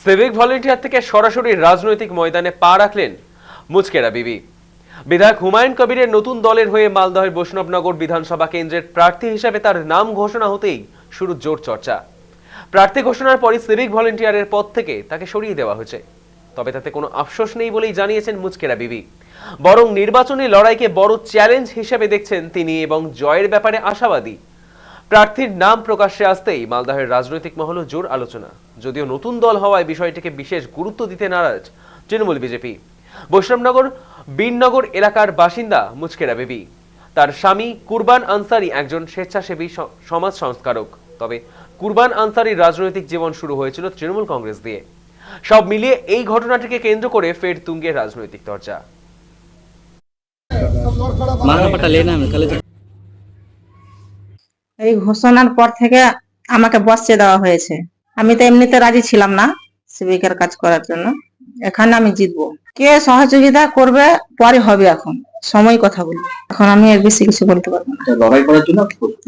Civic volunteer থেকে সরাসরি রাজনৈতিক ময়দানে পা রাখলেন মুচকেরা বিবি। বিধায়ক হুমায়ুন কবিরের নতুন দলের হয়ে মালদহের বৈষ্ণবনগর বিধানসভা কেন্দ্রের প্রার্থী হিসেবে তার নাম ঘোষণা হতেই শুরু জোর চর্চা। প্রার্থী ঘোষণার পরই সিভিক ভলেন্টিয়ারের পদ থেকে তাকে সরিয়ে দেওয়া হয়েছে। তবে তাতে কোনো আফসোস নেই বলেই জানিয়েছেন মুচকেরা বিবি। বরং নির্বাচনী লড়াইকে বড় চ্যালেঞ্জ হিসেবে দেখছেন তিনি এবং জয়ের ব্যাপারে আশাবাদী। প্রার্থীর নাম প্রকাশ্যে আসতেই মালদহের রাজনৈতিক মহলে জোর আলোচনা। যদিও নতুন দল হওয়ায় বিষয়টিকে বিশেষ গুরুত্ব দিতে নারাজ তৃণমূল বিজেপি। বৈষ্ণবনগর বীরনগর এলাকার বাসিন্দা মুচকেরা বিবি। তার স্বামী কুরবান আনসারি একজন স্বেচ্ছাসেবী সমাজ সংস্কারক। তবে কুরবান আনসারির রাজনৈতিক জীবন শুরু হয়েছিল তৃণমূল কংগ্রেস দিয়ে। সব মিলিয়ে এই ঘটনাটিকে কেন্দ্র করে ফের তুঙ্গে রাজনৈতিক চর্চা। এই ঘোষণার পর থেকে আমাকে বসিয়ে দেওয়া হয়েছে। আমি তো এমনিতে রাজি ছিলাম না সিভিকের কাজ করার জন্য। এখানে আমি জিতবো, কে সহযোগিতা করবে পরে হবে, এখন সময় কথা বলবো। এখন আমি এর বেশি কিছু বলতে পারবো না। লড়াই করার জন্য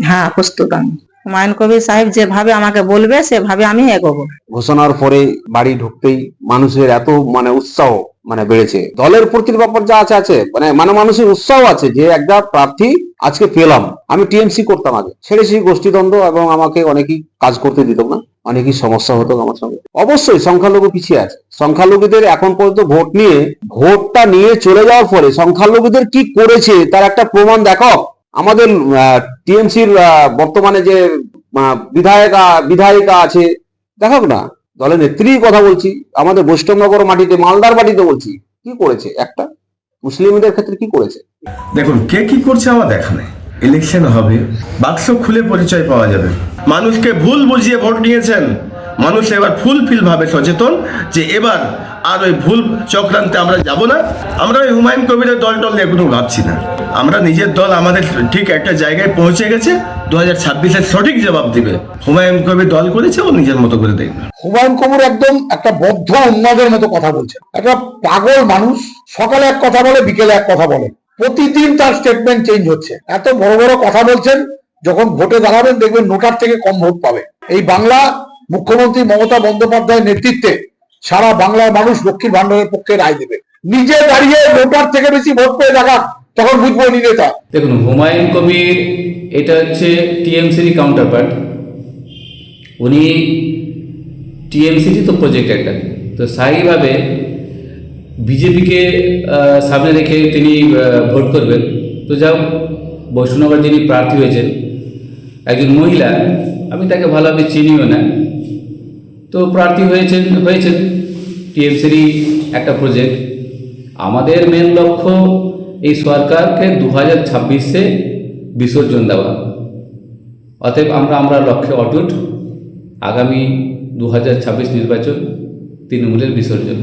হ্যাঁ, প্রস্তুত আমি। হুমায়ুন কবির সাহেব যেভাবে আমাকে বলবে সেভাবে আমি এগোবো। ঘোষণার পরে বাড়ি ঢুকতেই মানুষের এত উৎসাহ বেড়েছে। দলের প্রতির ব্যাপার যা আছে মানুষের উৎসাহ আছে যে একটা প্রার্থী আজকে পেলাম। আমি টিএমসি করতাম আগে, ছেড়েছি গোষ্ঠীদ্বন্দ্ব এবং আমাকে অনেকেই কাজ করতে দিত না, অনেকই সমস্যা হতো আমার সঙ্গে। অবশ্যই সংখ্যালঘু পিছিয়ে আছে। সংখ্যালঘুদের এখন পর্যন্ত ভোটটা নিয়ে চলে যাওয়ার পরে সংখ্যালঘুদের কি করেছে তার একটা প্রমাণ দেখো। আমাদের টিএমসির বর্তমানে যে বিধায়িকা আছে দেখাক না, দলের নেত্রীর কথা বলছি, আমাদের বৈষ্ণবনগর মাটিতে মালদার মাটিতে বলছি, কি করেছে একটা মুসলিমদের ক্ষেত্রে কি করেছে। দেখুন কে কি করছে আমার দেখা নেই। ইলেকশন হবে, বাক্স খুলে পরিচয় পাওয়া যাবে। মানুষকে ভুল বুঝিয়ে ভোট নিয়েছেন। মানুষ এবার ফুলফিল ভাবে সচেতন যে এবার আর ওই ভুল চক্রান্তে আমরা যাব না। আমরা ওই হুমায়ুন কবিরের দল নিয়ে কোনো ভাবছি না। আমরা নিজের দল আমাদের ঠিক একটা জায়গায় পৌঁছে গেছে। 2026-এর সঠিক জবাব দিবে। হুমায়ুন কবির দল করেছে, ও নিজের মতো করে দেখবে। হুমায়ুন কবির একদম একটা বদ্ধ উন্মাদের মতো কথা বলছে। একটা পাগল মানুষ, সকালে এক কথা বলে বিকেলে এক কথা বলে, প্রতিদিন তার স্টেটমেন্ট চেঞ্জ হচ্ছে। এত বড় বড় কথা বলছেন, যখন ভোটে দাঁড়াবেন দেখবেন নোটার থেকে কম ভোট পাবে। এই বাংলা মুখ্যমন্ত্রী মমতা বন্দ্যোপাধ্যায়ের নেতৃত্বে সারা বাংলার মানুষ লক্ষ্মীর ভান্ডারের পক্ষে রায় দেবে। নিজে দাঁড়িয়ে নোটার থেকে বেশি ভোট পেয়ে দেখা, তখন বুঝবো উনি নেতা। দেখুন, হুমায়ুন কবির এটা হচ্ছে টিএমসির কাউন্টার পার্ট। উনি টিএমসিরই তো প্রজেক্ট একটা, তো স্থায়ীভাবে বিজেপিকে সামনে রেখে তিনি ভোট করবেন। তো যাও, বৈষ্ণবনগর যিনি প্রার্থী হয়েছেন একজন মহিলা, আমি তাকে ভালোভাবে চিনিও না, তো প্রার্থী হয়েছেন টিএমসিরই একটা প্রজেক্ট। আমাদের মেন লক্ষ্য এই সরকারকে 2026-এ বিসর্জন দেওয়া। অতএব আমরা লক্ষ্যে অটুট। আগামী 2026 নির্বাচন তৃণমূলের বিসর্জন।